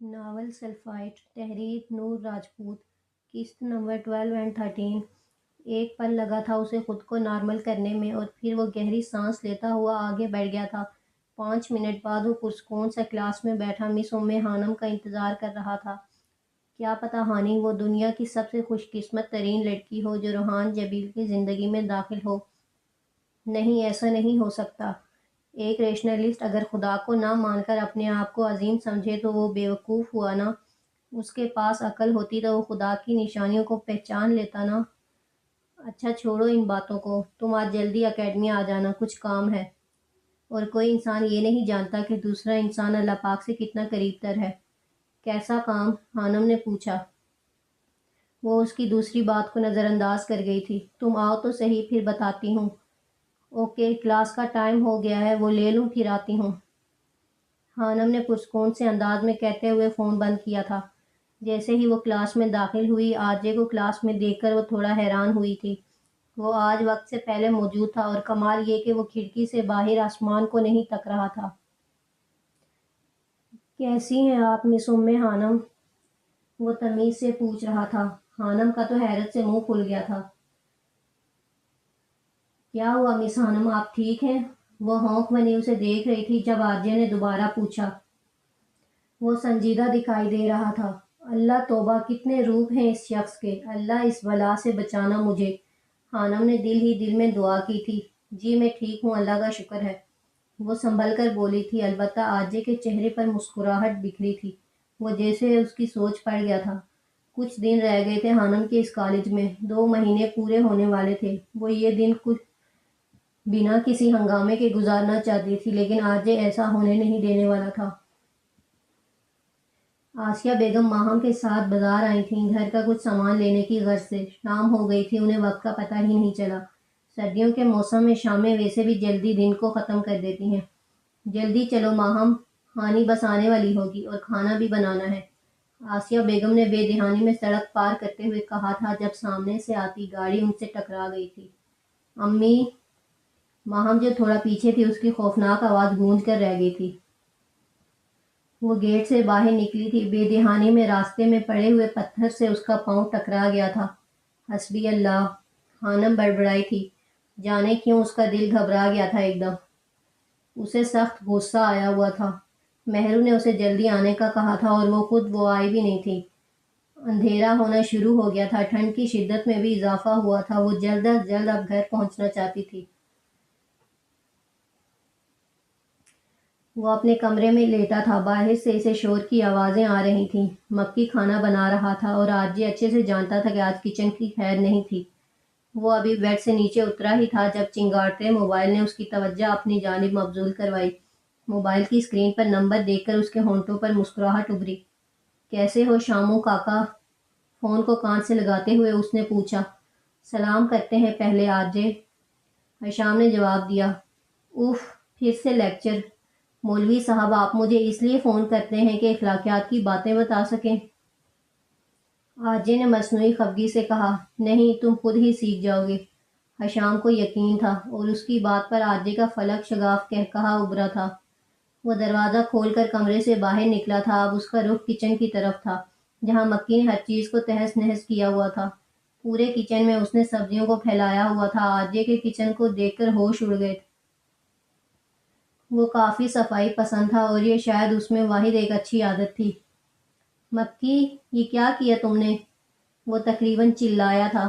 Novel سلفائٹ، تحریر نور راجپوت، قسط number 12 and 13۔ ایک پل لگا تھا اسے خود کو نارمل کرنے میں اور پھر وہ گہری سانس لیتا ہوا آگے بڑھ گیا تھا۔ 5 منٹ بعد وہ پرسکون سا کلاس میں بیٹھا مس ام خانم کا انتظار کر رہا تھا۔ کیا پتہ ہانی وہ دنیا کی سب سے خوش قسمت ترین لڑکی ہو جو روحان جبیل کی زندگی میں داخل ہو۔ نہیں، ایسا نہیں ہو سکتا۔ ایک ریشنلسٹ اگر خدا کو نہ مان کر اپنے آپ کو عظیم سمجھے تو وہ بیوقوف ہوا نا۔ اس کے پاس عقل ہوتی تو وہ خدا کی نشانیوں کو پہچان لیتا نا۔ اچھا چھوڑو ان باتوں کو، تم آج جلدی اکیڈمی آ جانا، کچھ کام ہے۔ اور کوئی انسان یہ نہیں جانتا کہ دوسرا انسان اللہ پاک سے کتنا قریب تر ہے۔ کیسا کام؟ خانم نے پوچھا۔ وہ اس کی دوسری بات کو نظر انداز کر گئی تھی۔ تم آؤ تو صحیح، پھر بتاتی ہوں۔ اوکے، کلاس کا ٹائم ہو گیا ہے، وہ لے لوں پھر آتی ہوں۔ خانم نے پرسکون سے انداز میں کہتے ہوئے فون بند کیا تھا۔ جیسے ہی وہ کلاس میں داخل ہوئی، آرجے کو کلاس میں دیکھ کر وہ تھوڑا حیران ہوئی تھی۔ وہ آج وقت سے پہلے موجود تھا اور کمال یہ کہ وہ کھڑکی سے باہر آسمان کو نہیں تک رہا تھا۔ کیسی ہیں آپ مس ام خانم؟ وہ تمیز سے پوچھ رہا تھا۔ خانم کا تو حیرت سے منہ کھل گیا تھا۔ کیا ہوا مس خانم، آپ ٹھیک ہیں؟ وہ ہونک بنی اسے دیکھ رہی تھی جب آرجے نے دوبارہ پوچھا۔ وہ سنجیدہ دکھائی دے رہا تھا۔ اللہ توبہ، کتنے روپ ہیں اس شخص کے، اللہ اس بلا سے بچانا مجھے۔ خانم نے دل ہی دل میں دعا کی تھی۔ جی میں ٹھیک ہوں، اللہ کا شکر ہے۔ وہ سنبھل کر بولی تھی، البتہ آرجے کے چہرے پر مسکراہٹ بکھری تھی۔ وہ جیسے اس کی سوچ پڑ گیا تھا۔ کچھ دن رہ گئے تھے خانم کے اس کالج میں، 2 مہینے پورے ہونے والے تھے۔ وہ یہ دن کچھ بنا کسی ہنگامے کے گزارنا چاہتی تھی، لیکن آرجے ایسا ہونے نہیں دینے والا تھا۔ آسیہ بیگم ماہم کے ساتھ بازار آئی تھیں، گھر کا کچھ سامان لینے کی غرض سے۔ شام ہو گئی تھی، انہیں وقت کا پتہ ہی نہیں چلا۔ سردیوں کے موسم میں شامیں ویسے بھی جلدی دن کو ختم کر دیتی ہیں۔ جلدی چلو ماہم، ہانی بس آنے والی ہوگی اور کھانا بھی بنانا ہے، آسیہ بیگم نے بے دہانی میں سڑک پار کرتے ہوئے کہا تھا جب سامنے سے آتی گاڑی ان سے ٹکرا گئی تھی۔ امی! ماہم جو تھوڑا پیچھے تھی اس کی خوفناک آواز گونج کر رہ گئی تھی۔ وہ گیٹ سے باہر نکلی تھی، بے دہانی میں راستے میں پڑے ہوئے پتھر سے اس کا پاؤں ٹکرا گیا تھا۔ حسبی اللہ! خانم بڑبڑائی تھی۔ جانے کیوں اس کا دل گھبرا گیا تھا ایک دم۔ اسے سخت غصہ آیا ہوا تھا۔ مہرو نے اسے جلدی آنے کا کہا تھا اور وہ خود وہ آئی بھی نہیں تھی۔ اندھیرا ہونا شروع ہو گیا تھا، ٹھنڈ کی شدت میں بھی اضافہ ہوا تھا۔ وہ جلد از جلد اب گھر پہنچنا چاہتی تھی۔ وہ اپنے کمرے میں لیٹا تھا، باہر سے اسے شور کی آوازیں آ رہی تھیں۔ مکی کھانا بنا رہا تھا اور آرجے اچھے سے جانتا تھا کہ آج کچن کی خیر نہیں تھی۔ وہ ابھی بیڈ سے نیچے اترا ہی تھا جب چنگاڑتے موبائل نے اس کی توجہ اپنی جانب مبذول کروائی۔ موبائل کی اسکرین پر نمبر دیکھ کر اس کے ہونٹوں پر مسکراہٹ ابھری۔ کیسے ہو شامو کاکا؟ فون کو کان سے لگاتے ہوئے اس نے پوچھا۔ سلام کرتے ہیں پہلے آرجے، حشام نے جواب دیا۔ اف، پھر سے لیکچر۔ مولوی صاحب آپ مجھے اس لیے فون کرتے ہیں کہ اخلاقیات کی باتیں بتا سکیں؟ آرجے نے مصنوعی خفگی سے کہا۔ نہیں، تم خود ہی سیکھ جاؤ گے۔ حشام کو یقین تھا اور اس کی بات پر آرجے کا فلک شگاف قہقہہ ابھرا تھا۔ وہ دروازہ کھول کر کمرے سے باہر نکلا تھا۔ اب اس کا رخ کچن کی طرف تھا جہاں مکی نے ہر چیز کو تہس نہس کیا ہوا تھا۔ پورے کچن میں اس نے سبزیوں کو پھیلایا ہوا تھا۔ آرجے کے کچن کو دیکھ کر ہوش اڑ گئے تھے۔ وہ کافی صفائی پسند تھا اور یہ شاید اس میں واحد ایک اچھی عادت تھی۔ مکی، یہ کیا کیا تم نے؟ وہ تقریباً چلایا تھا۔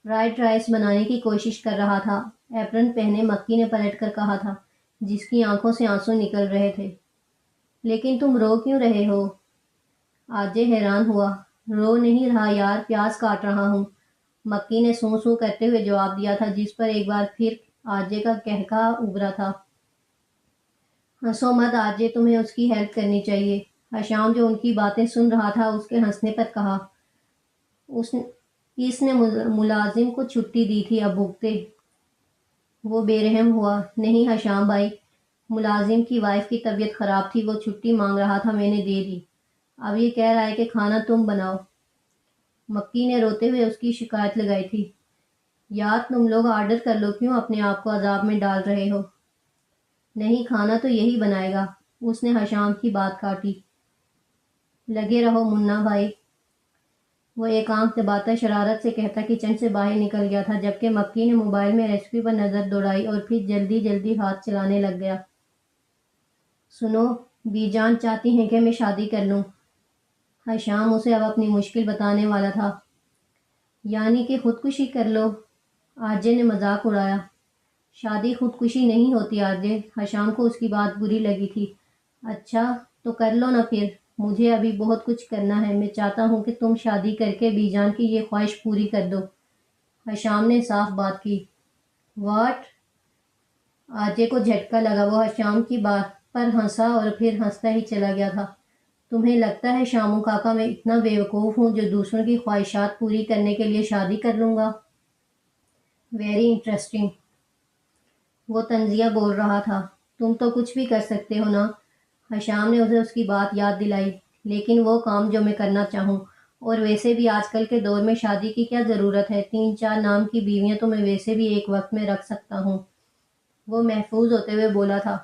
فرائیڈ رائس بنانے کی کوشش کر رہا تھا، ایپرن پہنے مکی نے پلٹ کر کہا تھا، جس کی آنکھوں سے آنسو نکل رہے تھے۔ لیکن تم رو کیوں رہے ہو؟ آرجے حیران ہوا۔ رو نہیں رہا یار، پیاز کاٹ رہا ہوں، مکی نے سوں سوں کرتے ہوئے جواب دیا تھا، جس پر ایک بار پھر آرجے کا قہقہہ ابھرا تھا۔ ہنسو مت آرجے، تمہیں اس کی ہیلپ کرنی چاہیے، حشام جو ان کی باتیں سن رہا تھا اس کے ہنسنے پر کہا۔ اس نے ملازم کو چھٹی دی تھی، اب بھگتے۔ وہ بے رحم ہوا۔ نہیں حشام بھائی، ملازم کی وائف کی طبیعت خراب تھی، وہ چھٹی مانگ رہا تھا، میں نے دے دی۔ اب یہ کہہ رہا ہے کہ کھانا تم بناؤ۔ مکی نے روتے ہوئے اس کی شکایت لگائی تھی۔ یار تم لوگ آرڈر کر لو، کیوں اپنے آپ کو عذاب میں ڈال رہے ہو؟ نہیں، کھانا تو یہی بنائے گا، اس نے حشام کی بات کاٹی۔ لگے رہو منا بھائی، وہ ایک آنکھ دباتا شرارت سے کہتا کچن سے باہر نکل گیا تھا، جبکہ مکی نے موبائل میں ریسیپی پر نظر دوڑائی اور پھر جلدی جلدی ہاتھ چلانے لگ گیا۔ سنو، بی جان چاہتی ہیں کہ میں شادی کر لوں۔ حشام اسے اب اپنی مشکل بتانے والا تھا۔ یعنی کہ خودکشی کر لو؟ آرجے نے مذاق اڑایا۔ شادی خودکشی نہیں ہوتی آرجے، حشام کو اس کی بات بری لگی تھی۔ اچھا تو کر لو نا پھر، مجھے ابھی بہت کچھ کرنا ہے، میں چاہتا ہوں کہ تم شادی کر کے بی جان کی یہ خواہش پوری کر دو۔ حشام نے صاف بات کی۔ واٹ؟ آرجے کو جھٹکا لگا، وہ حشام کی بات پر ہنسا اور پھر ہنستا ہی چلا گیا تھا۔ تمہیں لگتا ہے شامو کاکا میں اتنا بیوقوف ہوں جو دوسروں کی خواہشات پوری کرنے کے لیے شادی کر لوں گا؟ ویری انٹرسٹنگ، وہ طنزیہ بول رہا تھا۔ تم تو کچھ بھی کر سکتے ہو نا؟ حشام نے اسے اس کی بات یاد دلائی۔ لیکن وہ کام جو میں کرنا چاہوں، اور ویسے بھی آج کل کے دور میں شادی کی کیا ضرورت ہے، 3-4 نام کی بیویاں تو میں ویسے بھی ایک وقت میں رکھ سکتا ہوں، وہ محفوظ ہوتے ہوئے بولا تھا۔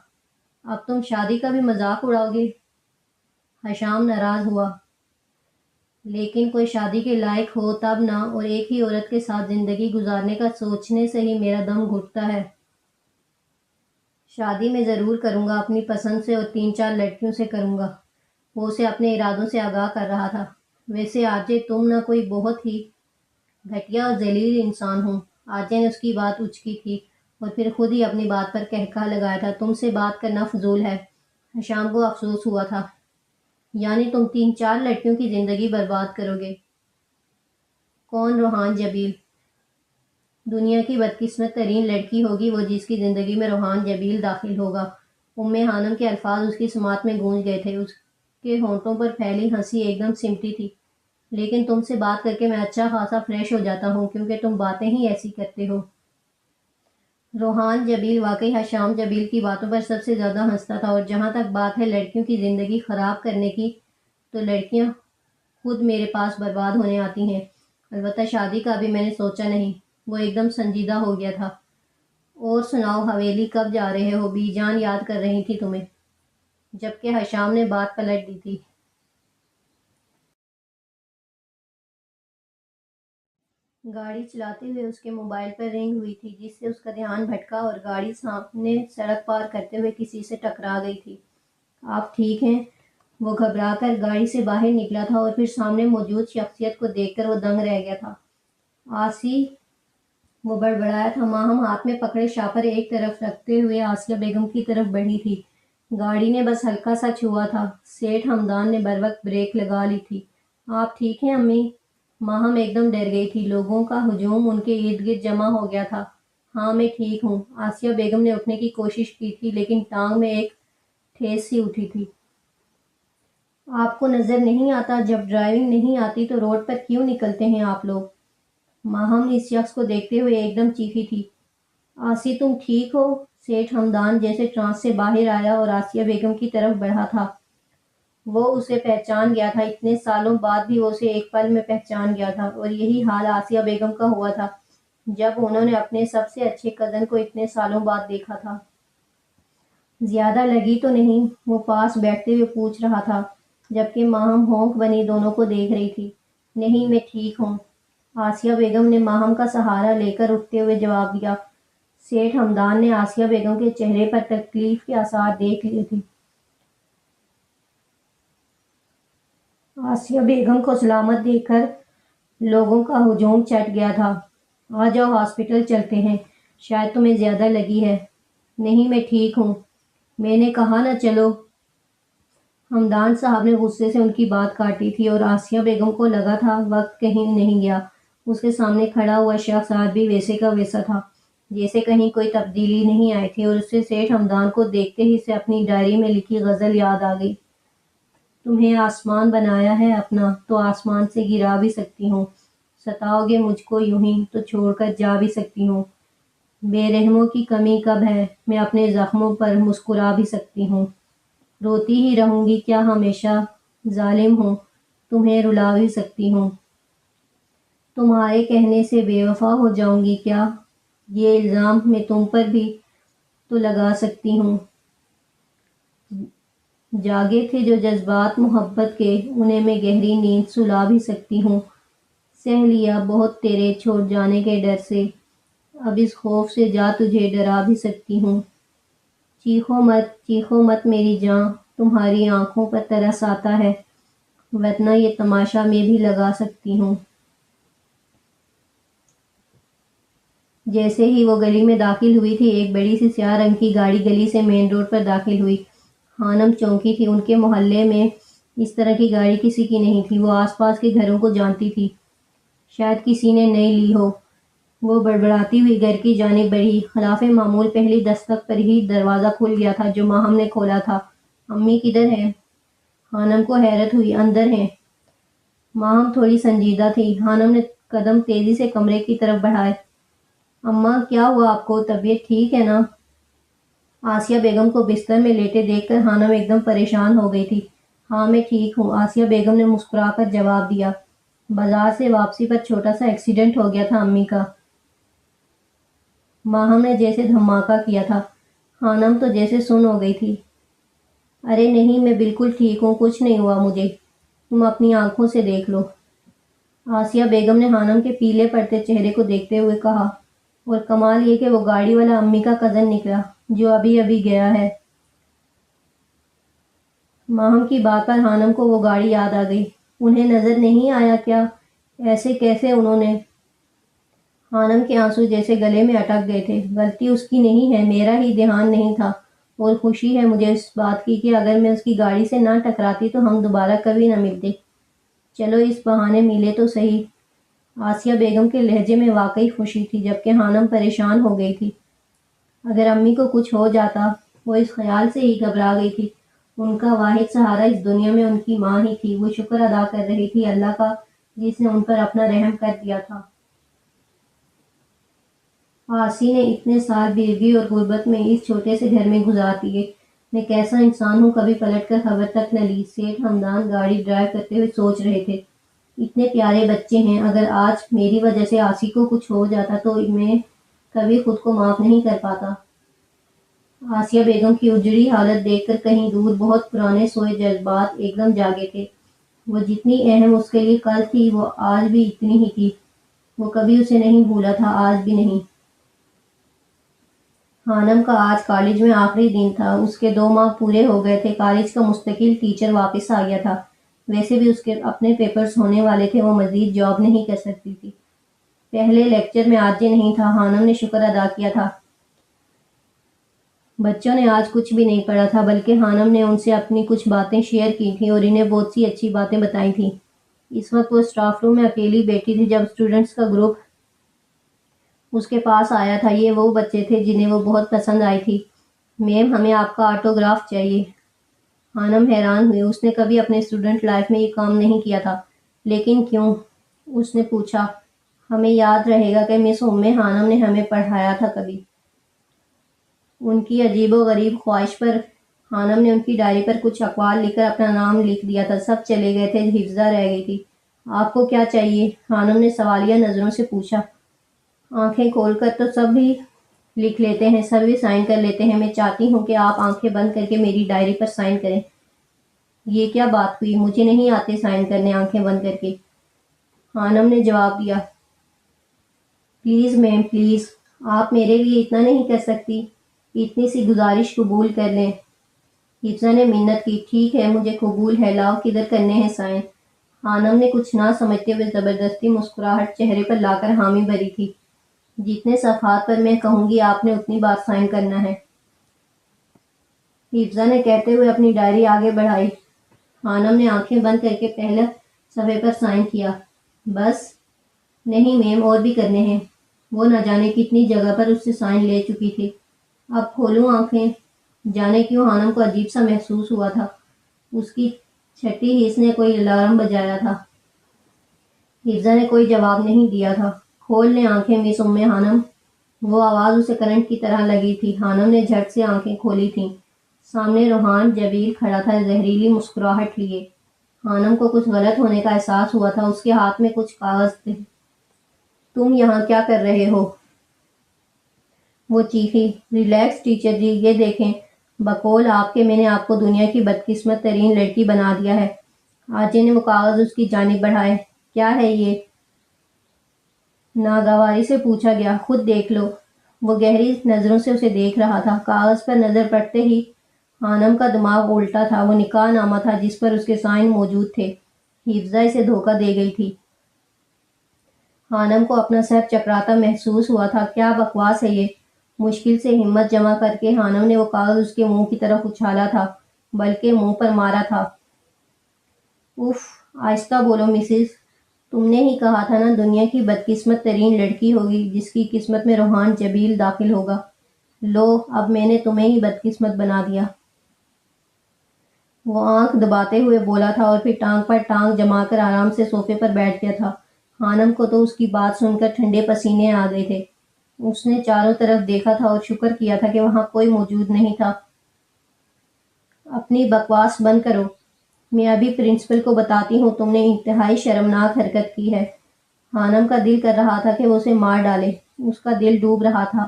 اب تم شادی کا بھی مذاق اڑاؤ گے؟ حشام ناراض ہوا۔ لیکن کوئی شادی کے لائق ہو تب نہ، اور ایک ہی عورت کے ساتھ زندگی گزارنے کا سوچنے سے ہی میرا دم گھٹتا ہے۔ شادی میں ضرور کروں گا، اپنی پسند سے اور 3-4 لڑکیوں سے کروں گا، وہ اسے اپنے ارادوں سے آگاہ کر رہا تھا۔ ویسے آرجے تم نہ کوئی بہت ہی گھٹیا اور ذلیل انسان ہوں۔ آرجے نے اس کی بات اچکی تھی اور پھر خود ہی اپنی بات پر کہکہا لگایا تھا۔ تم سے بات کرنا فضول ہے۔ حشام کو افسوس ہوا تھا۔ یعنی تم 3-4 لڑکیوں کی زندگی برباد کرو گے؟ کون؟ روحان جبیل؟ دنیا کی بدقسمت ترین لڑکی ہوگی وہ جس کی زندگی میں روحان جبیل داخل ہوگا۔ ام حانم کے الفاظ اس کی سماعت میں گونج گئے تھے۔ اس کے ہونٹوں پر پھیلی ہنسی ایک دم سمٹی تھی۔ لیکن تم سے بات کر کے میں اچھا خاصا فریش ہو جاتا ہوں، کیونکہ تم باتیں ہی ایسی کرتے ہو۔ روحان جبیل واقعی حشام جبیل کی باتوں پر سب سے زیادہ ہنستا تھا، اور جہاں تک بات ہے لڑکیوں کی زندگی خراب کرنے کی، تو لڑکیاں خود میرے پاس برباد ہونے آتی ہیں۔ البتہ شادی کا ابھی میں نے سوچا نہیں۔ وہ ایک دم سنجیدہ ہو گیا تھا۔ اور سناؤ، حویلی کب جا رہے ہو؟ بی جان یاد کر رہی تھی تمہیں۔ جبکہ حشام نے بات پلٹ دی تھی۔ گاڑی چلاتے ہوئے اس کے موبائل پر رنگ ہوئی تھی، جس سے اس کا دھیان بھٹکا اور گاڑی سامنے سڑک پار کرتے ہوئے کسی سے ٹکرا گئی تھی۔ آپ ٹھیک ہیں؟ وہ گھبرا کر گاڑی سے باہر نکلا تھا اور پھر سامنے موجود شخصیت کو دیکھ کر وہ دنگ رہ گیا تھا۔ آسی، وہ بڑبڑایا تھا۔ ماہم ہاتھ میں پکڑے شاپر ایک طرف رکھتے ہوئے آسیہ بیگم کی طرف بڑھی تھی۔ گاڑی نے بس ہلکا سا چھوا تھا۔ سیٹھ ہمدان نے بروقت بریک لگا لی تھی۔ آپ ٹھیک ہیں امی؟ ماہم ایک دم ڈر گئی تھی۔ لوگوں کا ہجوم ان کے ارد گرد جمع ہو گیا تھا۔ ہاں میں ٹھیک ہوں۔ آسیہ بیگم نے اٹھنے کی کوشش کی تھی، لیکن ٹانگ میں ایک ٹھیس سی اٹھی تھی۔ آپ کو نظر نہیں آتا جب ڈرائیونگ نہیں آتی تو روڈ پر کیوں نکلتے ہیں آپ لوگ؟ ماہم اس شخص کو دیکھتے ہوئے ایک دم چیخی تھی۔ آسی تم ٹھیک ہو؟ سیٹھ ہمدان جیسے ٹرانس سے باہر آیا اور آسیہ بیگم کی طرف بڑھا تھا۔ وہ اسے پہچان گیا تھا۔ اتنے سالوں بعد بھی وہ اسے ایک پل میں پہچان گیا تھا، اور یہی حال آسیہ بیگم کا ہوا تھا جب انہوں نے اپنے سب سے اچھے کزن کو اتنے سالوں بعد دیکھا تھا۔ زیادہ لگی تو نہیں؟ وہ پاس بیٹھتے ہوئے پوچھ رہا تھا، جبکہ ماہم ہونک بنی دونوں کو دیکھ رہی تھی۔ نہیں میں ٹھیک ہوں، آسیہ بیگم نے ماہم کا سہارا لے کر اٹھتے ہوئے جواب دیا۔ سیٹھ ہمدان نے آسیہ بیگم کے چہرے پر تکلیف کے آثار دیکھ لیے تھے۔ آسیہ بیگم کو سلامت دیکھ کر لوگوں کا ہجوم چٹ گیا تھا۔ آ جاؤ ہاسپٹل چلتے ہیں، شاید تمہیں زیادہ لگی ہے۔ نہیں میں ٹھیک ہوں، میں نے کہا نا چلو۔ ہمدان صاحب نے غصے سے ان کی بات کاٹی تھی، اور آسیہ بیگم کو لگا تھا وقت کہیں نہیں گیا۔ اس کے سامنے کھڑا ہوا شخص آج بھی ویسے کا ویسا تھا، جیسے کہیں کوئی تبدیلی نہیں آئی تھی، اور اسے سیٹھ ہمدان کو دیکھتے ہی سے اپنی ڈائری میں لکھی غزل یاد آ گئی۔ تمہیں آسمان بنایا ہے اپنا تو آسمان سے گرا بھی سکتی ہوں، ستاؤ گے مجھ کو یوں ہی تو چھوڑ کر جا بھی سکتی ہوں، بے رحموں کی کمی کب ہے، میں اپنے زخموں پر مسکرا بھی سکتی ہوں، روتی ہی رہوں گی کیا ہمیشہ، ظالم ہوں تمہیں رلا بھی سکتی ہوں، تمہارے کہنے سے بے وفا ہو جاؤں گی کیا، یہ الزام میں تم پر بھی تو لگا سکتی ہوں، جاگے تھے جو جذبات محبت کے، انہیں میں گہری نیند سلا بھی سکتی ہوں۔ سہ لیا بہت تیرے چھوڑ جانے کے ڈر سے، اب اس خوف سے جا تجھے ڈرا بھی سکتی ہوں۔ چیخو مت میری جاں، تمہاری آنکھوں پر ترس آتا ہے، ورنہ یہ تماشا میں بھی لگا سکتی ہوں۔ جیسے ہی وہ گلی میں داخل ہوئی تھی، ایک بڑی سی سیاہ رنگ کی گاڑی گلی سے مین روڈ پر داخل ہوئی۔ خانم چونکی تھی، ان کے محلے میں اس طرح کی گاڑی کسی کی نہیں تھی۔ وہ آس پاس کے گھروں کو جانتی تھی، شاید کسی نے نئی لی ہو۔ وہ بڑبڑاتی ہوئی گھر کی جانب بڑھی۔ خلاف معمول پہلی دستک پر ہی دروازہ کھل گیا تھا جو ماہم نے کھولا تھا۔ امی کدھر ہیں؟ خانم کو حیرت ہوئی۔ اندر ہیں۔ ماہم تھوڑی سنجیدہ تھی۔ خانم نے قدم تیزی سے کمرے کی طرف بڑھائے۔ اماں کیا ہوا آپ کو؟ طبیعت ٹھیک ہے نا؟ آسیہ بیگم کو بستر میں لیٹے دیکھ کر خانم ایک دم پریشان ہو گئی تھی۔ ہاں میں ٹھیک ہوں، آسیہ بیگم نے مسکرا کر جواب دیا۔ بازار سے واپسی پر چھوٹا سا ایکسیڈنٹ ہو گیا تھا امی کا۔ ماہم نے جیسے دھماکہ کیا تھا۔ خانم تو جیسے سن ہو گئی تھی۔ ارے نہیں، میں بالکل ٹھیک ہوں، کچھ نہیں ہوا مجھے، تم اپنی آنکھوں سے دیکھ لو۔ آسیہ بیگم نے خانم کے پیلے پڑتے چہرے کو دیکھتے ہوئے کہا۔ اور کمال یہ کہ وہ گاڑی والا امی کا کزن نکلا جو ابھی ابھی گیا ہے۔ ماہم کی بات پر خانم کو وہ گاڑی یاد آ گئی۔ انہیں نظر نہیں آیا کیا؟ ایسے کیسے انہوں نے؟ خانم کے آنسو جیسے گلے میں اٹک گئے تھے۔ غلطی اس کی نہیں ہے، میرا ہی دھیان نہیں تھا، اور خوشی ہے مجھے اس بات کی کہ اگر میں اس کی گاڑی سے نہ ٹکراتی تو ہم دوبارہ کبھی نہ ملتے۔ چلو اس بہانے ملے تو صحیح۔ آسیہ بیگم کے لہجے میں واقعی خوشی تھی، جبکہ خانم پریشان ہو گئی تھی۔ اگر امی کو کچھ ہو جاتا، وہ اس خیال سے ہی گھبرا گئی تھی۔ ان کا واحد سہارا اس دنیا میں ان کی ماں ہی تھی۔ وہ شکر ادا کر رہی تھی اللہ کا، جس نے ان پر اپنا رحم کر دیا تھا۔ آسی نے اتنے سال بیوی اور غربت میں اس چھوٹے سے گھر میں گزار دیے۔ میں کیسا انسان ہوں، کبھی پلٹ کر خبر تک نہ لی۔ سیٹھ ہمدان گاڑی ڈرائیو کرتے ہوئے سوچ رہے تھے۔ اتنے پیارے بچے ہیں، اگر آج میری وجہ سے آسی کو کچھ ہو جاتا تو میں کبھی خود کو معاف نہیں کر پاتا۔ آسیہ بیگم کی اجڑی حالت دیکھ کر کہیں دور بہت پرانے سوئے جذبات ایک دم جاگے تھے۔ وہ جتنی اہم اس کے لیے کل تھی، وہ آج بھی اتنی ہی تھی۔ وہ کبھی اسے نہیں بھولا تھا، آج بھی نہیں۔ خانم کا آج کالج میں آخری دن تھا۔ اس کے 2 ماہ پورے ہو گئے تھے۔ کالج کا مستقل ٹیچر واپس آ گیا تھا۔ ویسے بھی اس کے اپنے پیپرز ہونے والے تھے، وہ مزید جاب نہیں کر سکتی تھی۔ پہلے لیکچر میں آج یہ نہیں تھا۔ خانم نے شکر ادا کیا تھا۔ بچوں نے آج کچھ بھی نہیں پڑھا تھا، بلکہ خانم نے ان سے اپنی کچھ باتیں شیئر کی تھیں اور انہیں بہت سی اچھی باتیں بتائی تھیں۔ اس وقت وہ اسٹاف روم میں اکیلی بیٹھی تھی جب اسٹوڈنٹس کا گروپ اس کے پاس آیا تھا۔ یہ وہ بچے تھے جنہیں وہ بہت پسند آئی تھی۔ میم ہمیں آپ کا آٹوگراف چاہیے۔ خانم حیران ہوئی۔ اس نے کبھی اپنے اسٹوڈنٹ لائف میں یہ کام نہیں کیا تھا۔ لیکن کیوں؟ اس نے پوچھا۔ ہمیں یاد رہے گا کہ مس ام خانم نے ہمیں پڑھایا تھا کبھی۔ ان کی عجیب و غریب خواہش پر خانم نے ان کی ڈائری پر کچھ اقوال لکھ کر اپنا نام لکھ دیا تھا۔ سب چلے گئے تھے، حفظہ رہ گئی تھی۔ آپ کو کیا چاہیے؟ خانم نے سوالیہ نظروں سے پوچھا۔ آنکھیں کھول کر تو سب ہی لکھ لیتے ہیں، سب ہی سائن کر لیتے ہیں۔ میں چاہتی ہوں کہ آپ آنکھیں بند کر کے میری ڈائری پر سائن کریں۔ یہ کیا بات ہوئی؟ مجھے نہیں آتے سائن کرنے آنکھیں بند کر کے، خانم نے جواب دیا۔ پلیز میم پلیز، آپ میرے لیے اتنا نہیں کر سکتی؟ اتنی سی گزارش قبول کر لیں۔ حفظہ نے منت کی۔ ٹھیک ہے، مجھے قبول ہے، لاؤ کدھر کرنے ہیں سائن؟ خانم نے کچھ نہ سمجھتے ہوئے زبردستی مسکراہٹ چہرے پر لا کر حامی بھری تھی۔ جتنے صفحات پر میں کہوں گی آپ نے اتنی بار سائن کرنا ہے، حفظہ نے کہتے ہوئے اپنی ڈائری آگے بڑھائی۔ خانم نے آنکھیں بند کر کے پہلے صفحے پر سائن کیا۔ بس؟ نہیں میم، اور بھی کرنے ہیں۔ وہ نہ جانے کتنی جگہ پر اس سے سائن لے چکی تھی۔ اب کھولوں آنکھیں؟ جانے کیوں خانم کو عجیب سا محسوس ہوا تھا۔ اس کی چھٹی حس نے کوئی الارم بجایا تھا۔ حفظہ نے کوئی جواب نہیں دیا تھا۔ کھول لیں آنکھیں مس ام خانم؟ وہ آواز اسے کرنٹ کی طرح لگی تھی۔ خانم نے جھٹ سے آنکھیں کھولی تھیں۔ سامنے روحان جبیل کھڑا تھا، زہریلی مسکراہٹ لیے۔ خانم کو کچھ غلط ہونے کا احساس ہوا تھا۔ اس کے ہاتھ میں کچھ کاغذ تھے۔ تم یہاں کیا کر رہے ہو؟ وہ چیخی۔ ریلیکس ٹیچر جی، یہ دیکھیں، بقول آپ کے میں نے آپ کو دنیا کی بدقسمت ترین لڑکی بنا دیا ہے۔ آرجے نے وہ کاغذ اس کی جانب بڑھائے۔ کیا ہے یہ؟ ناگواری سے پوچھا گیا۔ خود دیکھ لو۔ وہ گہری نظروں سے اسے دیکھ رہا تھا۔ کاغذ پر نظر پڑتے ہی خانم کا دماغ الٹا تھا۔ وہ نکاح نامہ تھا جس پر اس کے سائن موجود تھے۔ حفظہ اسے دھوکہ دے گئی تھی۔ خانم کو اپنا سر چکراتا محسوس ہوا تھا۔ کیا بکواس ہے یہ؟ مشکل سے ہمت جمع کر کے خانم نے وہ کاغذ اس کے منہ کی طرف اچھالا تھا، بلکہ منہ پر مارا تھا۔ اف، آہستہ بولو مسز۔ تم نے ہی کہا تھا نا دنیا کی بدقسمت ترین لڑکی ہوگی جس کی قسمت میں روحان جبیل داخل ہوگا۔ لو، اب میں نے تمہیں ہی بدقسمت بنا دیا۔ وہ آنکھ دباتے ہوئے بولا تھا اور پھر ٹانگ پر ٹانگ جما کر آرام سے صوفے پر بیٹھ گیا تھا۔ خانم کو تو اس کی بات سن کر ٹھنڈے پسینے آ گئے تھے۔ اس نے چاروں طرف دیکھا تھا اور شکر کیا تھا کہ وہاں کوئی موجود نہیں تھا۔ اپنی بکواس بند کرو۔ میں ابھی پرنسپل کو بتاتی ہوں تم نے انتہائی شرمناک حرکت کی ہے۔ خانم کا دل کر رہا تھا کہ وہ اسے مار ڈالے۔ اس کا دل ڈوب رہا تھا۔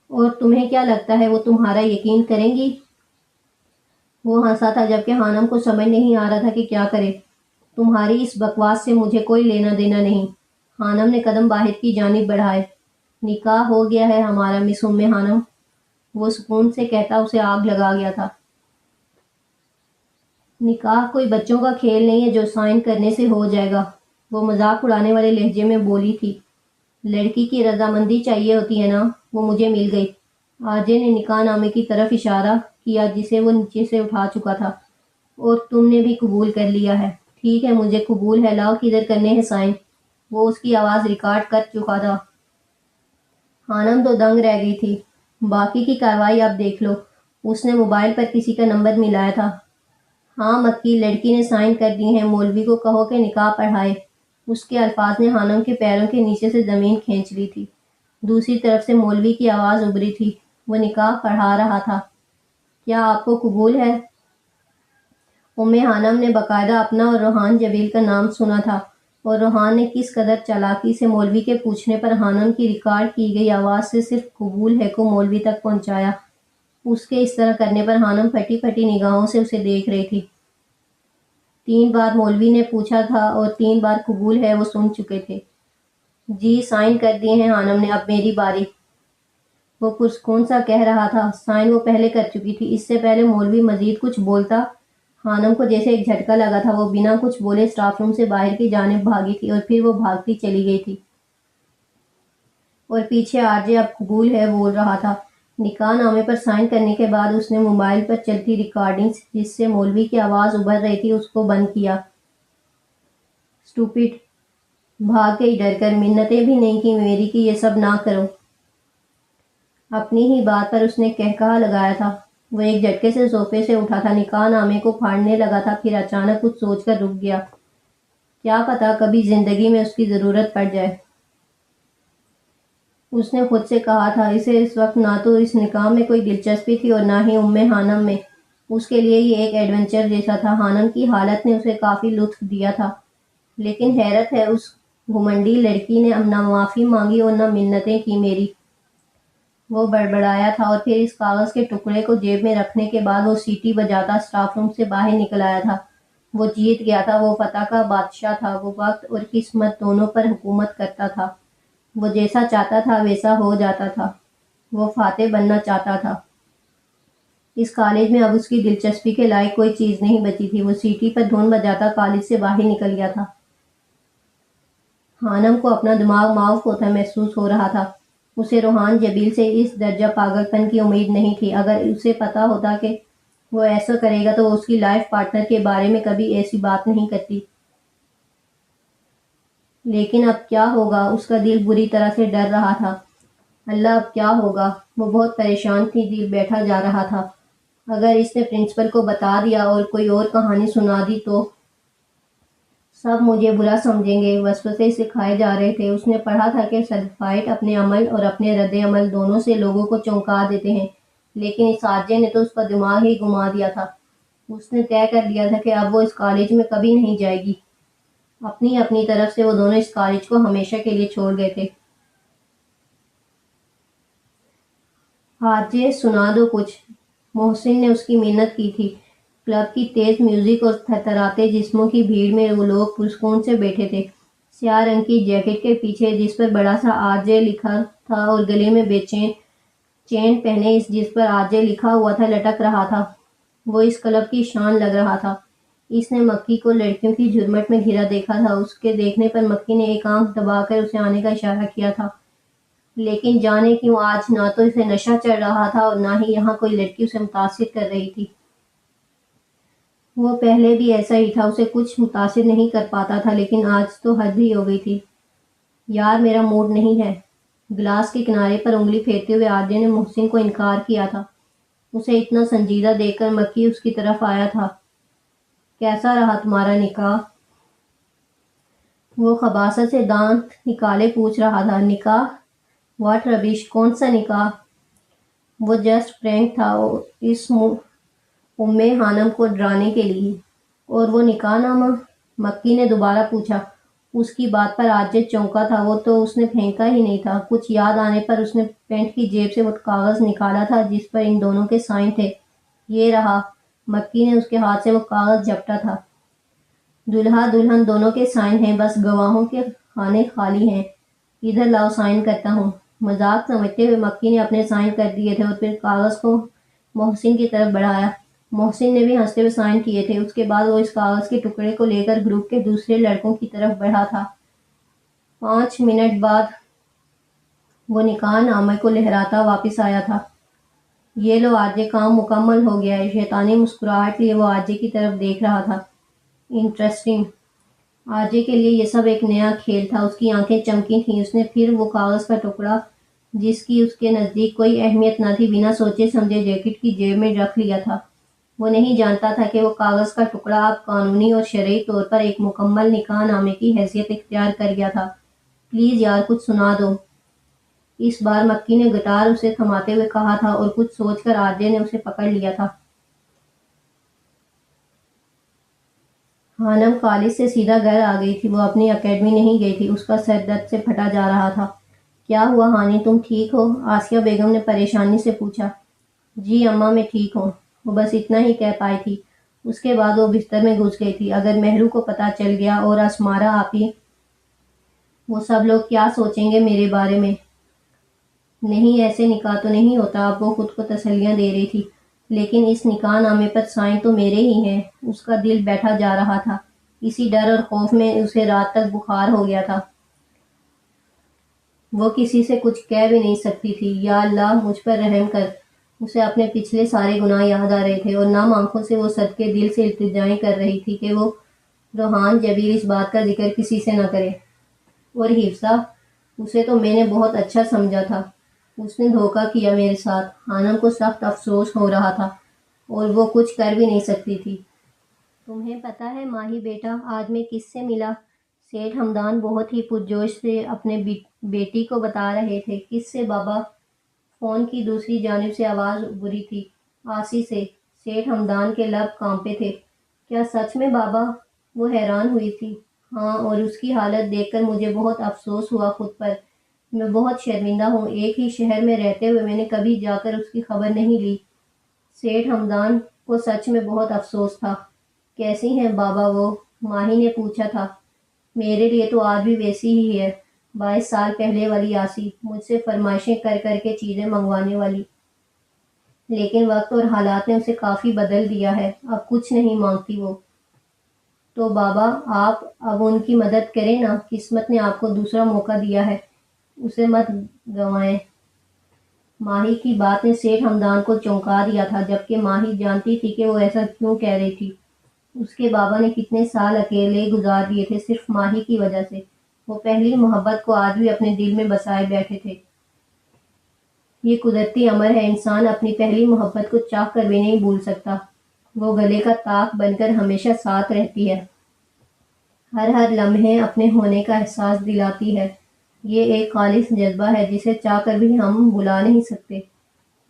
اور تمہیں کیا لگتا ہے وہ تمہارا یقین کریں گی؟ وہ ہنسا تھا جبکہ خانم کو سمجھ نہیں آ رہا تھا کہ کیا کرے۔ تمہاری اس بکواس سے مجھے کوئی لینا دینا نہیں۔ خانم نے قدم باہر کی جانب بڑھائے۔ نکاح ہو گیا ہے ہمارا مس خانم، وہ سکون سے کہتا اسے آگ لگا گیا تھا۔ نکاح کوئی بچوں کا کھیل نہیں ہے جو سائن کرنے سے ہو جائے گا، وہ مذاق اڑانے والے لہجے میں بولی تھی۔ لڑکی کی رضامندی چاہیے ہوتی ہے نا، وہ مجھے مل گئی۔ آرجے نے نکاح نامے کی طرف اشارہ کیا جسے وہ نیچے سے اٹھا چکا تھا۔ اور تم نے بھی قبول کر لیا ہے۔ ٹھیک ہے، مجھے قبول ہے، لاؤ کدھر کرنے ہیں سائن۔ وہ اس کی آواز ریکارڈ کر چکا تھا۔ خانم تو دنگ رہ گئی تھی۔ باقی کی کارروائی اب دیکھ لو۔ اس نے موبائل پر کسی کا نمبر ملایا تھا۔ ہاں مکی، لڑکی نے سائن کر دی ہیں، مولوی کو کہو کہ نکاح پڑھائے۔ اس کے الفاظ نے خانم کے پیروں کے نیچے سے زمین کھینچ لی تھی۔ دوسری طرف سے مولوی کی آواز ابھری تھی۔ وہ نکاح پڑھا رہا تھا۔ کیا آپ کو قبول ہے؟ خانم نے باقاعدہ اپنا اور روحان جبیل کا نام سنا تھا، اور روحان نے کس قدر چالاکی سے مولوی کے پوچھنے پر خانم کی ریکارڈ کی گئی آواز سے صرف قبول ہے کو مولوی تک پہنچایا۔ اس کے اس طرح کرنے پر خانم پھٹی پھٹی نگاہوں سے اسے دیکھ رہی تھی۔ 3 بار مولوی نے پوچھا تھا اور 3 بار قبول ہے وہ سن چکے تھے۔ جی سائن کر دیے ہیں خانم نے، اب میری باری۔ وہ پرسکون سا کہہ رہا تھا۔ سائن وہ پہلے کر چکی تھی۔ اس سے پہلے مولوی مزید کچھ بولتا، خانم کو جیسے ایک جھٹکا لگا تھا۔ وہ بنا کچھ بولے اسٹاف روم سے باہر کی جانب بھاگی تھی اور پھر وہ بھاگتی چلی گئی تھی۔ اور پیچھے آرجے اب قبول ہے بول رہا تھا۔ نکاح نامے پر سائن کرنے کے بعد اس نے موبائل پر چلتی ریکارڈنگز جس سے مولوی کی آواز ابھر رہی تھی اس کو بند کیا۔ اسٹوپڈ، بھاگ گئی ڈر کر، منتیں بھی نہیں کی میری کہ یہ سب نہ کرو۔ اپنی ہی بات پر اس نے کہا لگایا تھا۔ وہ ایک جھٹکے سے صوفے سے اٹھا تھا، نکاح نامے کو پھاڑنے لگا تھا، پھر اچانک کچھ سوچ کر رک گیا۔ کیا پتا کبھی زندگی میں اس کی ضرورت پڑ جائے۔ اس نے خود سے کہا تھا اسے اس وقت نہ تو اس نکاح میں کوئی دلچسپی تھی اور نہ ہی خانم میں۔ اس کے لیے یہ ایک ایڈونچر جیسا تھا۔ خانم کی حالت نے اسے کافی لطف دیا تھا، لیکن حیرت ہے اس گھمنڈی لڑکی نے نہ معافی مانگی اور نہ منتیں کی میری۔ وہ بڑبڑایا تھا اور پھر اس کاغذ کے ٹکڑے کو جیب میں رکھنے کے بعد وہ سیٹی بجاتا اسٹاف روم سے باہر نکل آیا تھا۔ وہ جیت گیا تھا، وہ فتح کا بادشاہ تھا، وہ وقت اور قسمت دونوں پر حکومت کرتا تھا۔ وہ جیسا چاہتا تھا ویسا ہو جاتا تھا۔ وہ فاتح بننا چاہتا تھا۔ اس کالج میں اب اس کی دلچسپی کے لائق کوئی چیز نہیں بچی تھی۔ وہ سیٹی پر دھن بجاتا کالج سے باہر نکل گیا تھا۔ خانم کو اپنا دماغ معاف ہوتا محسوس ہو رہا تھا۔ اسے روحان جبیل سے اس درجہ پاگل پن کی امید نہیں تھی۔ اگر اسے پتا ہوتا کہ وہ ایسا کرے گا تو وہ اس کی لائف پارٹنر کے بارے میں کبھی ایسی بات نہیں کرتی۔ لیکن اب کیا ہوگا؟ اس کا دل بری طرح سے ڈر رہا تھا۔ اللہ، اب کیا ہوگا؟ وہ بہت پریشان تھی، دل بیٹھا جا رہا تھا۔ اگر اس نے پرنسپل کو بتا دیا اور کوئی اور کہانی سنا دی تو سب مجھے برا سمجھیں گے۔ وسوسے سکھائے جا رہے تھے۔ اس نے پڑھا تھا کہ سلفائٹ اپنے عمل اور اپنے رد عمل دونوں سے لوگوں کو چونکا دیتے ہیں، لیکن اس آرجے نے تو اس کا دماغ ہی گما دیا تھا۔ اس نے طے کر لیا تھا کہ اب وہ اس کالج میں کبھی نہیں جائے گی۔ اپنی طرف سے وہ دونوں اس کالج کو ہمیشہ کے لیے چھوڑ گئے تھے۔ آرجے سنا دو کچھ۔ محسن نے اس کی منت کی تھی۔ کلب کی تیز میوزک اور تھرتھراتے جسموں کی بھیڑ میں وہ لوگ پرسکون سے بیٹھے تھے۔ سیاہ رنگ کی جیکٹ کے پیچھے جس پر بڑا سا آرجے لکھا تھا اور گلے میں بے چین پہنے جس پر آرجے لکھا ہوا تھا لٹک رہا تھا، وہ اس کلب کی شان لگ رہا تھا۔ اس نے مکی کو لڑکیوں کی جھرمٹ میں گھرا دیکھا تھا۔ اس کے دیکھنے پر مکی نے ایک آنکھ دبا کر اسے آنے کا اشارہ کیا تھا، لیکن جانے کیوں آج نہ تو اسے نشہ چڑھ رہا تھا اور نہ ہی یہاں کوئی لڑکی اسے متاثر کر رہی تھی۔ وہ پہلے بھی ایسا ہی تھا، اسے کچھ متاثر نہیں کر پاتا تھا، لیکن آج تو حد ہی ہو گئی تھی۔ یار میرا موڈ نہیں ہے۔ گلاس کے کنارے پر انگلی پھیرتے ہوئے آرجے نے محسن کو انکار کیا تھا۔ اسے اتنا سنجیدہ دیکھ کر مکی اس کی طرف آیا تھا۔ کیسا رہا تمہارا نکاح؟ وہ خباثت سے دانت نکالے پوچھ رہا تھا۔ نکاح؟ واٹ ربش! کون سا نکاح؟ وہ جسٹ پرینک تھا اس ام خانم کو ڈرانے کے لیے۔ اور وہ نکاح نامہ؟ مکی نے دوبارہ پوچھا۔ اس کی بات پر آرجے چونکا تھا، وہ تو اس نے پھینکا ہی نہیں تھا۔ کچھ یاد آنے پر اس نے پینٹ کی جیب سے وہ کاغذ نکالا تھا جس پر ان دونوں کے سائن تھے۔ یہ رہا۔ مکی نے اس کے ہاتھ سے وہ کاغذ جھپٹا تھا۔ دلہا دلہن دونوں کے سائن ہیں، بس گواہوں کے خانے خالی ہیں۔ ادھر لاؤ سائن کرتا ہوں۔ مذاق سمجھتے ہوئے مکی نے اپنے سائن کر دیے تھے اور پھر کاغذ کو محسن کی طرف بڑھایا۔ محسن نے بھی ہنستے ہوئے سائن کیے تھے۔ اس کے بعد وہ اس کاغذ کے ٹکڑے کو لے کر گروپ کے دوسرے لڑکوں کی طرف بڑھا تھا۔ 5 منٹ بعد وہ نکاح نامے کو لہراتا واپس آیا تھا۔ یہ لو آرجے، کام مکمل ہو گیا ہے۔ شیطانی مسکراہٹ لیے وہ آرجے کی طرف دیکھ رہا تھا۔ انٹرسٹنگ۔ آرجے کے لیے یہ سب ایک نیا کھیل تھا۔ اس کی آنکھیں چمکی تھیں۔ اس نے پھر وہ کاغذ کا ٹکڑا جس کی اس کے نزدیک کوئی اہمیت نہ تھی بنا سوچے سمجھے جیکٹ کی جیب میں رکھ لیا تھا۔ وہ نہیں جانتا تھا کہ وہ کاغذ کا ٹکڑا اب قانونی اور شرعی طور پر ایک مکمل نکاح نامے کی حیثیت اختیار کر گیا تھا۔ پلیز یار کچھ سنا دو۔ اس بار مکی نے گٹار اسے تھماتے ہوئے کہا تھا اور کچھ سوچ کر آرجے نے اسے پکڑ لیا تھا۔ خانم کالج سے سیدھا گھر آ گئی تھی، وہ اپنی اکیڈمی نہیں گئی تھی۔ اس کا سر درد سے پھٹا جا رہا تھا۔ کیا ہوا ہانی، تم ٹھیک ہو؟ آسیہ بیگم نے پریشانی سے پوچھا۔ جی اماں میں ٹھیک ہوں۔ وہ بس اتنا ہی کہہ پائی تھی۔ اس کے بعد وہ بستر میں گھس گئی تھی۔ اگر مہرو کو پتہ چل گیا اور اسمارا آپی، وہ سب لوگ کیا سوچیں گے میرے بارے میں؟ نہیں ایسے نکاح تو نہیں ہوتا، اب وہ خود کو تسلیاں دے رہی تھی، لیکن اس نکاح نامے پر سائن تو میرے ہی ہیں۔ اس کا دل بیٹھا جا رہا تھا۔ اسی ڈر اور خوف میں اسے رات تک بخار ہو گیا تھا۔ وہ کسی سے کچھ کہہ بھی نہیں سکتی تھی۔ یا اللہ مجھ پر رحم کر۔ اسے اپنے پچھلے سارے گناہ یاد آ رہے تھے اور نم آنکھوں سے وہ صدقے دل سے التجائیں کر رہی تھی کہ وہ روحان جبیر اس بات کا ذکر کسی سے نہ کرے۔ اور حفصہ، اسے تو میں نے بہت اچھا سمجھا تھا۔ اس نے دھوکہ کیا میرے ساتھ۔ خانم کو سخت افسوس ہو رہا تھا اور وہ کچھ کر بھی نہیں سکتی تھی۔ تمہیں پتہ ہے ماہی بیٹا آج میں کس سے ملا؟ سیٹھ ہمدان بہت ہی پرجوش سے اپنے بیٹی کو بتا رہے تھے۔ کس سے بابا؟ فون کی دوسری جانب سے آواز بری تھی۔ آسی سے۔ سیٹھ ہمدان کے لب کانپے تھے۔ کیا سچ میں بابا؟ وہ حیران ہوئی تھی۔ ہاں، اور اس کی حالت دیکھ کر مجھے بہت افسوس ہوا خود پر۔ میں بہت شرمندہ ہوں، ایک ہی شہر میں رہتے ہوئے میں نے کبھی جا کر اس کی خبر نہیں لی۔ سیٹھ ہمدان کو سچ میں بہت افسوس تھا۔ کیسی ہیں بابا وہ؟ ماہی نے پوچھا تھا۔ میرے لیے تو آج بھی ویسی ہی ہے، 22 سال پہلے والی آسی، مجھ سے فرمائشیں کر کر کے چیزیں منگوانے والی۔ لیکن وقت اور حالات نے اسے کافی بدل دیا ہے، اب کچھ نہیں مانگتی وہ۔ تو بابا آپ اب ان کی مدد کریں نا، قسمت نے آپ کو دوسرا موقع دیا ہے، اسے مت گنوائیں۔ ماہی کی بات نے سیٹھ ہمدان کو چونکا دیا تھا، جبکہ ماہی جانتی تھی کہ وہ ایسا کیوں کہہ رہی تھی۔ اس کے بابا نے کتنے سال اکیلے گزار دیے تھے صرف ماہی کی وجہ سے۔ وہ پہلی محبت کو آج بھی اپنے دل میں بسائے بیٹھے تھے۔ یہ قدرتی امر ہے، انسان اپنی پہلی محبت کو چاہ کر بھی نہیں بھول سکتا۔ وہ گلے کا طاق بن کر ہمیشہ ساتھ رہتی ہے، ہر لمحے اپنے ہونے کا احساس دلاتی ہے۔ یہ ایک خالص جذبہ ہے جسے چاہ کر بھی ہم بھلا نہیں سکتے۔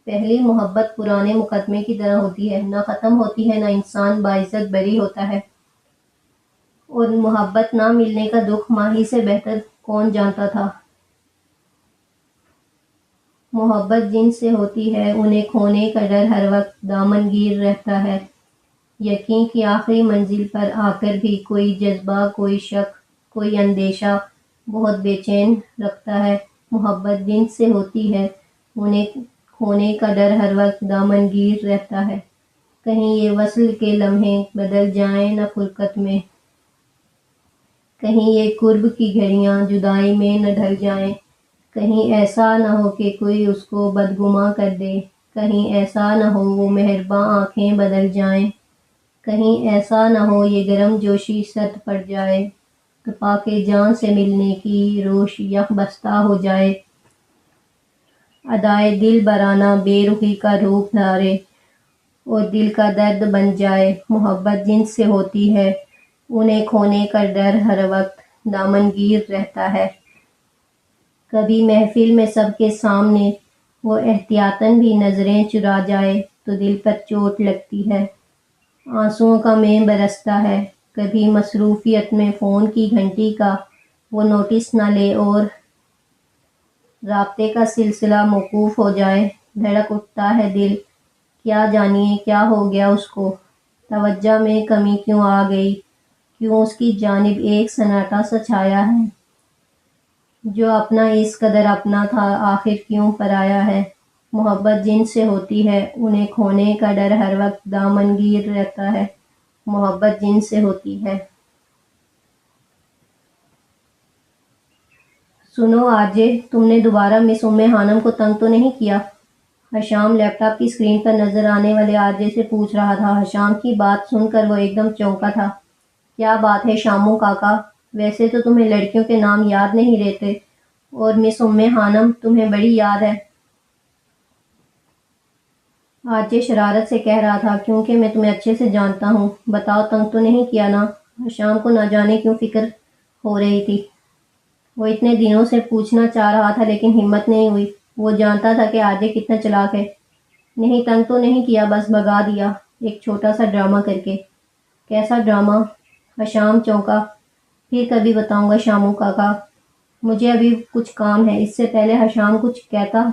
پہلی محبت پرانے مقدمے کی طرح ہوتی ہے، نہ ختم ہوتی ہے نہ انسان باعزت بری ہوتا ہے۔ اور محبت نہ ملنے کا دکھ ماہی سے بہتر کون جانتا تھا۔ محبت جن سے ہوتی ہے انہیں کھونے کا ڈر ہر وقت دامن گیر رہتا ہے۔ یقین کی آخری منزل پر آ کر بھی کوئی جذبہ، کوئی شک، کوئی اندیشہ بہت بے چین رکھتا ہے۔ محبت جن سے ہوتی ہے انہیں کھونے کا ڈر ہر وقت دامن گیر رہتا ہے۔ کہیں یہ وصل کے لمحے بدل جائیں نہ فرقت میں، کہیں یہ قرب کی گھڑیاں جدائی میں نہ ڈھل جائیں، کہیں ایسا نہ ہو کہ کوئی اس کو بدگماں کر دے، کہیں ایسا نہ ہو وہ مہرباں آنکھیں بدل جائیں، کہیں ایسا نہ ہو یہ گرم جوشی سرد پڑ جائے، کہ پاک جان سے ملنے کی روش یک بستہ ہو جائے، ادائے دل برانہ بے رخی کا روپ دھارے اور دل کا درد بن جائے۔ محبت جن سے ہوتی ہے انہیں کھونے کا ڈر ہر وقت دامن گیر رہتا ہے۔ کبھی محفل میں سب کے سامنے وہ احتیاطاً بھی نظریں چرا جائے تو دل پر چوٹ لگتی ہے، آنسوؤں کا مے برستا ہے۔ کبھی مصروفیت میں فون کی گھنٹی کا وہ نوٹس نہ لے اور رابطے کا سلسلہ موقوف ہو جائے، دھڑک اٹھتا ہے دل، کیا جانیے کیا ہو گیا اس کو، توجہ میں کمی کیوں آ گئی، کیوں اس کی جانب ایک سناٹا سا چھایا ہے، جو اپنا اس قدر اپنا تھا آخر کیوں پرایا ہے۔ محبت جن سے ہوتی ہے انہیں کھونے کا ڈر ہر وقت دامن گیر رہتا ہے۔ محبت جن سے ہوتی ہے۔ سنو آرجے، تم نے دوبارہ مس ام خانم کو تنگ تو نہیں کیا؟ حشام لیپ ٹاپ کی اسکرین پر نظر آنے والے آرجے سے پوچھ رہا تھا۔ حشام کی بات سن کر وہ ایک دم چونکا تھا۔ کیا بات ہے شامو کاکا، ویسے تو تمہیں لڑکیوں کے نام یاد نہیں رہتے، اور مس ام خانم تمہیں بڑی یاد ہے۔ آرجے شرارت سے کہہ رہا تھا، کیونکہ میں تمہیں اچھے سے جانتا ہوں۔ بتاؤ تنگ تو نہیں کیا نا؟ حشام کو نہ جانے کیوں فکر ہو رہی تھی۔ وہ اتنے دنوں سے پوچھنا چاہ رہا تھا لیکن ہمت نہیں ہوئی۔ وہ جانتا تھا کہ آرجے کتنا چالاک ہے۔ نہیں تنگ تو نہیں کیا، بس بھگا دیا ایک چھوٹا سا ڈرامہ کر کے۔ کیسا ڈرامہ؟ حشام چونکا۔ پھر کبھی بتاؤں گا شامو کاکا، مجھے ابھی کچھ کام ہے۔ اس سے پہلے حشام کچھ کہتا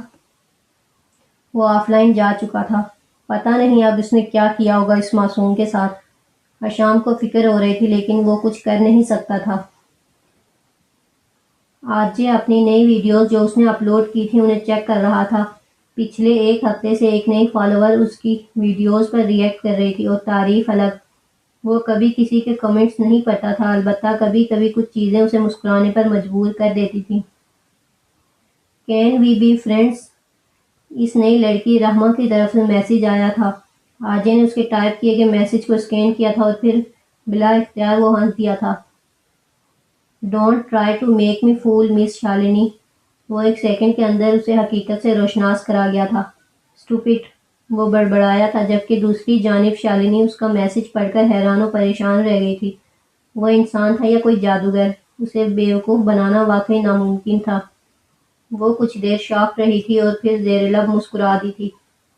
وہ آف لائن جا چکا تھا۔ پتہ نہیں اب اس نے کیا کیا ہوگا اس معصوم کے ساتھ۔ حشام کو فکر ہو رہی تھی لیکن وہ کچھ کر نہیں سکتا تھا۔ آرجے اپنی نئی ویڈیوز جو اس نے اپلوڈ کی تھی انہیں چیک کر رہا تھا۔ پچھلے ایک ہفتے سے ایک نئی فالوور اس کی ویڈیوز پر ریئیکٹ کر رہی تھی اور تعریف الگ۔ وہ کبھی کسی کے کمنٹس نہیں پڑھتا تھا، البتہ کبھی کبھی کچھ چیزیں اسے مسکرانے پر مجبور کر دیتی تھیں۔ Can we be friends? اس نئی لڑکی رحمہ کی طرف سے میسج آیا تھا۔ آرجے نے اس کے ٹائپ کیے گئے میسج کو اسکین کیا تھا اور پھر بلا اختیار وہ ہنس دیا تھا۔ Don't try to make me fool miss Shalini. وہ ایک سیکنڈ کے اندر اسے حقیقت سے روشناس کرا گیا تھا۔ اسٹوپٹ، وہ بڑبڑایا تھا، جبکہ دوسری جانب شالنی اس کا میسج پڑھ کر حیران و پریشان رہ گئی تھی۔ وہ انسان تھا یا کوئی جادوگر؟ اسے بیوقوف بنانا واقعی ناممکن تھا۔ وہ کچھ دیر شاک رہی تھی اور پھر زیر لب مسکرا دی تھی۔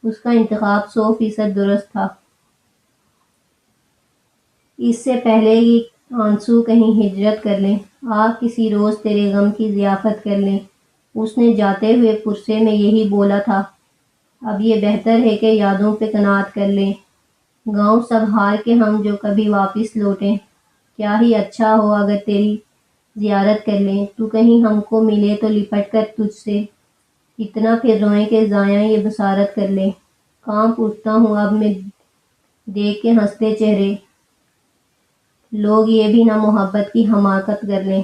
اس کا انتخاب 100% درست تھا۔ اس سے پہلے کہ آنسو کہیں ہجرت کر لیں، آہ کسی روز تیرے غم کی ضیافت کر لیں، اس نے جاتے ہوئے پرسے میں یہی بولا تھا۔ اب یہ بہتر ہے کہ یادوں پہ قناعت کر لیں، گاؤں سب ہار کے ہم جو کبھی واپس لوٹیں، کیا ہی اچھا ہو اگر تیری زیارت کر لیں، تو کہیں ہم کو ملے تو لپٹ کر تجھ سے، اتنا پھر روئیں کہ ضائع یہ بصارت کر لیں، کانپ اٹھتا ہوں اب میں دیکھ کے ہنستے چہرے، لوگ یہ بھی نہ محبت کی حماقت کر لیں،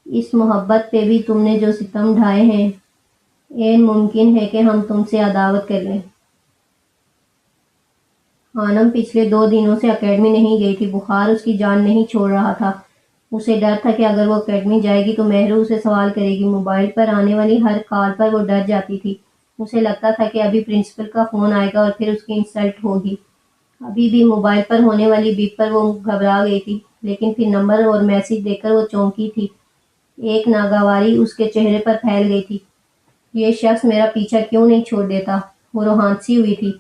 اس محبت پہ بھی تم نے جو ستم ڈھائے ہیں، عین ممکن ہے کہ ہم تم سے عداوت کر لیں۔ خانم پچھلے 2 دنوں سے اکیڈمی نہیں گئی تھی، بخار اس کی جان نہیں چھوڑ رہا تھا۔ اسے ڈر تھا کہ اگر وہ اکیڈمی جائے گی تو مہرو اسے سوال کرے گی۔ موبائل پر آنے والی ہر کال پر وہ ڈر جاتی تھی۔ اسے لگتا تھا کہ ابھی پرنسپل کا فون آئے گا اور پھر اس کی انسلٹ ہوگی۔ ابھی بھی موبائل پر ہونے والی بیپ پر وہ گھبرا گئی تھی، لیکن پھر نمبر اور میسج دیکھ کر وہ چونکی تھی۔ ایک ناگواری اس کے چہرے پر پھیل گئی تھی۔ یہ شخص میرا پیچھا کیوں نہیں چھوڑ دیتا؟ وہ روحانسی ہوئی تھی۔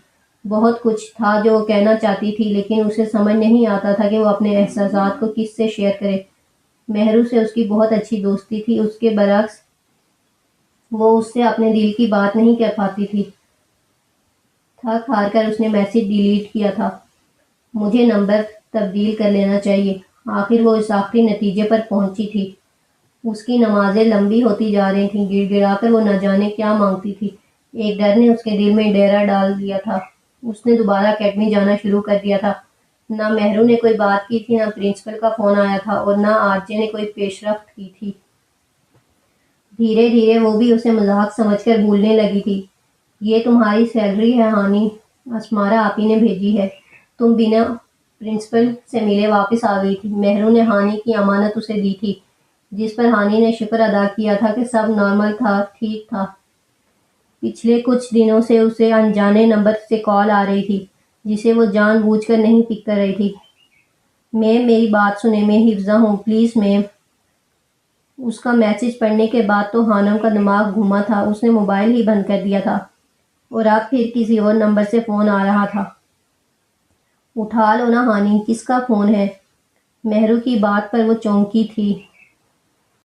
بہت کچھ تھا جو وہ کہنا چاہتی تھی لیکن اسے سمجھ نہیں آتا تھا کہ وہ اپنے احساسات کو کس سے شیئر کرے۔ مہرو سے اس کی بہت اچھی دوستی تھی، اس کے برعکس وہ اس سے اپنے دل کی بات نہیں کر پاتی تھی۔ تھک ہار کر اس نے میسج ڈیلیٹ کیا تھا۔ مجھے نمبر تبدیل کر لینا چاہیے۔ آخر وہ اس آخری نتیجے پر پہنچی تھی۔ اس کی نمازیں لمبی ہوتی جا رہی تھیں، گڑ گڑا کر وہ نہ جانے کیا مانگتی تھی۔ ایک ڈر نے اس کے دل میں ڈیرا ڈال دیا تھا۔ اس نے دوبارہ اکیڈمی جانا شروع کر دیا تھا۔ نہ مہرو نے کوئی بات کی تھی، نہ پرنسپل کا فون آیا تھا، اور نہ آر جے نے کوئی پیش رفت کی تھی۔ دھیرے دھیرے وہ بھی اسے مذاق سمجھ کر بھولنے لگی تھی۔ یہ تمہاری سیلری ہے ہانی، اسمارا آپی نے بھیجی ہے۔ تم بنا پرنسپل سے ملے واپس آ گئی تھی۔ مہرو نے ہانی کی امانت اسے دی تھی، جس پر ہانی نے شکر ادا کیا تھا کہ سب نارمل تھا، ٹھیک تھا۔ پچھلے کچھ دنوں سے اسے انجانے نمبر سے کال آ رہی تھی، جسے وہ جان بوجھ کر نہیں پک کر رہی تھی۔ میم میری بات سنیں، میں حفظہ ہوں، پلیز میم۔ اس کا میسج پڑھنے کے بعد تو خانم کا دماغ گھوما تھا۔ اس نے موبائل ہی بند کر دیا تھا، اور اب پھر کسی اور نمبر سے فون آ رہا تھا۔ اٹھا لو نا ہانی، کس کا فون ہے؟ مہرو کی بات پر وہ چونکی تھی۔